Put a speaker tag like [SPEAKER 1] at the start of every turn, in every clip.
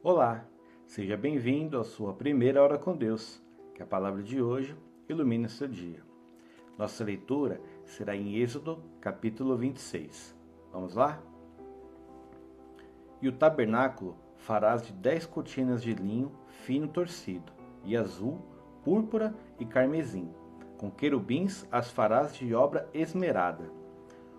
[SPEAKER 1] Olá, seja bem-vindo à sua primeira hora com Deus. Que a palavra de hoje ilumine o seu dia. Nossa leitura será em Êxodo, capítulo 26. Vamos lá? E o tabernáculo farás de 10 cortinas de linho fino torcido, e azul, púrpura e carmesim. Com querubins as farás de obra esmerada.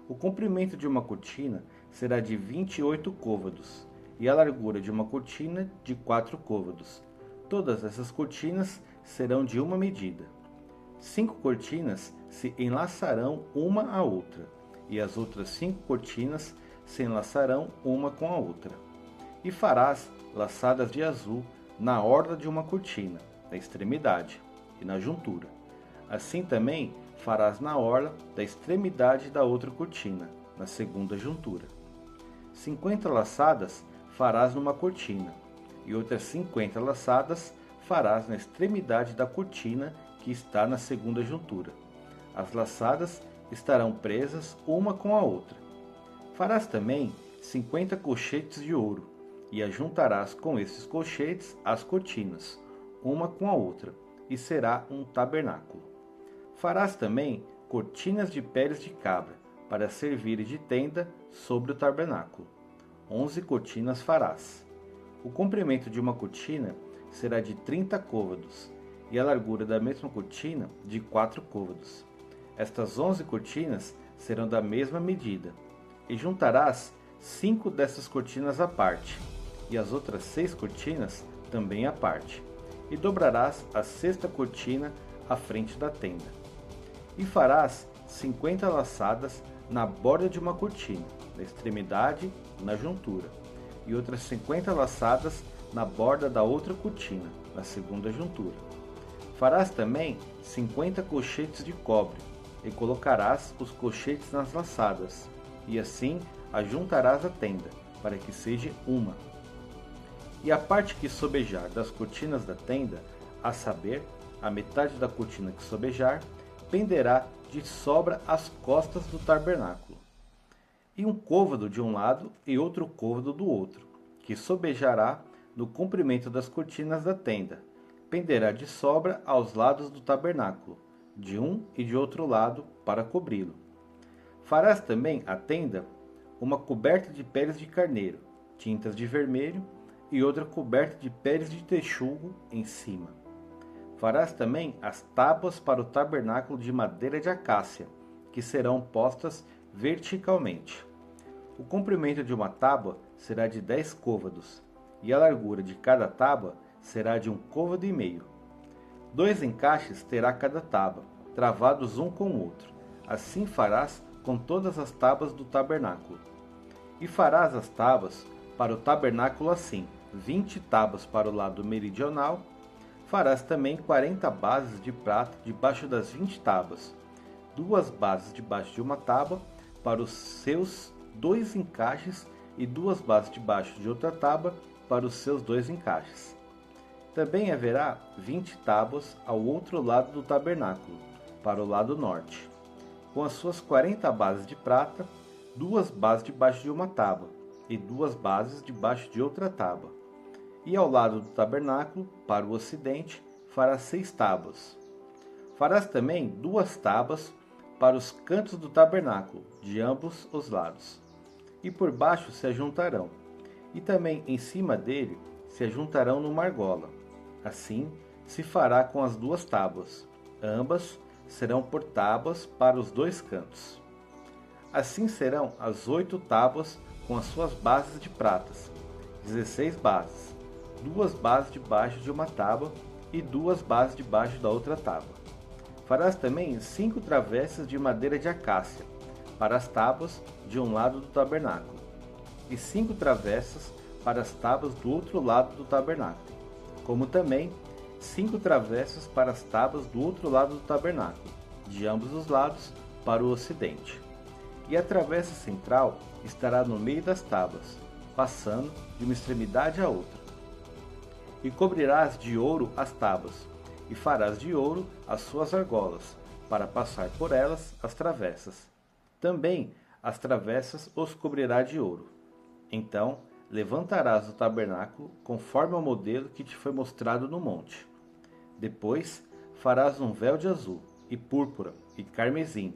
[SPEAKER 1] O comprimento de uma cortina será de 28 côvados, e a largura de uma cortina de 4 côvados. Todas essas cortinas serão de uma medida. 5 cortinas se enlaçarão uma à outra, e as outras 5 cortinas se enlaçarão uma com a outra. E farás laçadas de azul na orla de uma cortina, na extremidade e na juntura. Assim também farás na orla da extremidade da outra cortina, na segunda juntura. 50 laçadas farás numa cortina, e outras 50 laçadas farás na extremidade da cortina que está na segunda juntura. As laçadas estarão presas uma com a outra. Farás também 50 colchetes de ouro, e ajuntarás com esses colchetes as cortinas, uma com a outra, e será um tabernáculo. Farás também cortinas de peles de cabra, para servirem de tenda sobre o tabernáculo. 11 cortinas farás. O comprimento de uma cortina será de 30 côvados, e a largura da mesma cortina de 4 côvados. Estas 11 cortinas serão da mesma medida, e juntarás 5 dessas cortinas à parte, e as outras 6 cortinas também à parte, e dobrarás a sexta cortina à frente da tenda. E farás 50 laçadas na borda de uma cortina, na extremidade e na juntura, e outras 50 laçadas na borda da outra cortina, na segunda juntura. Farás também 50 colchetes de cobre, e colocarás os colchetes nas laçadas, e assim ajuntarás a tenda, para que seja uma. E a parte que sobejar das cortinas da tenda, a saber, a metade da cortina que sobejar, penderá de sobra às costas do tabernáculo. E um côvado de um lado e outro côvado do outro, que sobejará no comprimento das cortinas da tenda, penderá de sobra aos lados do tabernáculo, de um e de outro lado, para cobri-lo. Farás também à tenda uma coberta de peles de carneiro, tintas de vermelho, e outra coberta de peles de texugo em cima. Farás também as tábuas para o tabernáculo de madeira de acácia, que serão postas verticalmente. O comprimento de uma tábua será de 10 côvados, e a largura de cada tábua será de 1,5 côvado. 2 encaixes terá cada tábua, travados um com o outro. Assim farás com todas as tábuas do tabernáculo. E farás as tábuas para o tabernáculo assim: 20 tábuas para o lado meridional. Farás também 40 bases de prata debaixo das 20 tábuas, 2 bases debaixo de uma tábua para os seus 2 encaixes e 2 bases debaixo de outra tábua para os seus 2 encaixes. Também haverá 20 tábuas ao outro lado do tabernáculo, para o lado norte, com as suas 40 bases de prata, 2 bases debaixo de uma tábua e 2 bases debaixo de outra tábua. E ao lado do tabernáculo, para o ocidente, farás 6 tábuas. Farás também 2 tábuas para os cantos do tabernáculo, de ambos os lados. E por baixo se ajuntarão, e também em cima dele se ajuntarão numa argola. Assim se fará com as 2 tábuas. Ambas serão por tábuas para os 2 cantos. Assim serão as 8 tábuas com as suas bases de pratas, 16 bases. 2 bases debaixo de uma tábua e 2 bases debaixo da outra tábua. Farás também 5 travessas de madeira de acácia para as tábuas de um lado do tabernáculo, e 5 travessas para as tábuas do outro lado do tabernáculo, como também 5 travessas para as tábuas do outro lado do tabernáculo, de ambos os lados, para o ocidente. E a travessa central estará no meio das tábuas, passando de uma extremidade à outra. E cobrirás de ouro as tábuas, e farás de ouro as suas argolas, para passar por elas as travessas. Também as travessas os cobrirá de ouro. Então levantarás o tabernáculo conforme ao modelo que te foi mostrado no monte. Depois farás um véu de azul, e púrpura, e carmesim,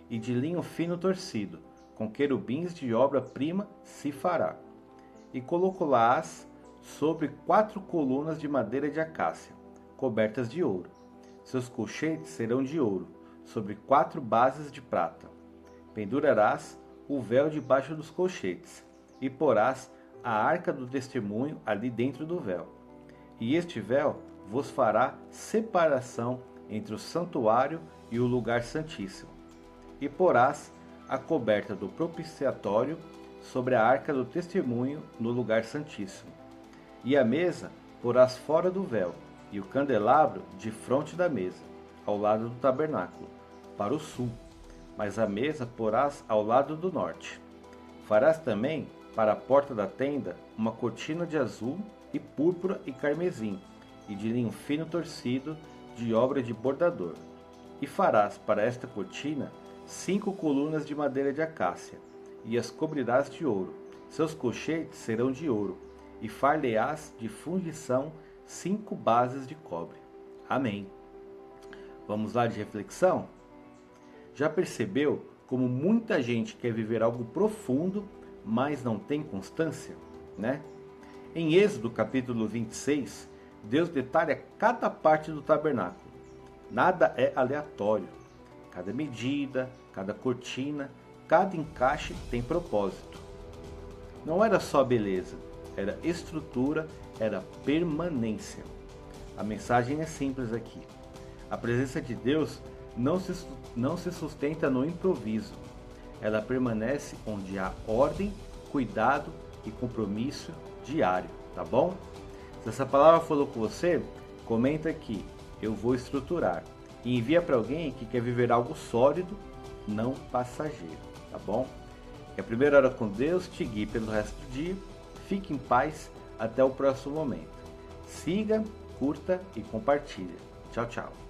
[SPEAKER 1] e de linho fino torcido, com querubins de obra-prima se fará. E colocá-las sobre 4 colunas de madeira de acácia, cobertas de ouro. Seus colchetes serão de ouro, sobre 4 bases de prata. Pendurarás o véu debaixo dos colchetes, e porás a arca do testemunho ali dentro do véu. E este véu vos fará separação entre o santuário e o lugar santíssimo. E porás a coberta do propiciatório sobre a arca do testemunho no lugar santíssimo. E a mesa porás fora do véu, e o candelabro defronte da mesa, ao lado do tabernáculo, para o sul, mas a mesa porás ao lado do norte. Farás também, para a porta da tenda, uma cortina de azul e púrpura e carmesim, e de linho fino torcido, de obra de bordador. E farás para esta cortina 5 colunas de madeira de acácia, e as cobrirás de ouro. Seus colchetes serão de ouro, e far-lhe-ás de fundição 5 bases de cobre. Amém. Vamos lá de reflexão? Já percebeu como muita gente quer viver algo profundo, mas não tem constância, né? Em Êxodo capítulo 26, Deus detalha cada parte do tabernáculo. Nada é aleatório. Cada medida, cada cortina, cada encaixe tem propósito. Não era só beleza, era estrutura, era permanência. A mensagem é simples aqui. A presença de Deus não se sustenta no improviso. Ela permanece onde há ordem, cuidado e compromisso diário, tá bom? Se essa palavra falou com você, comenta aqui, eu vou estruturar. E envia para alguém que quer viver algo sólido, não passageiro, tá bom? Que a primeira hora com Deus te guie pelo resto do dia. Fique em paz, até o próximo momento. Siga, curta e compartilhe. Tchau, tchau.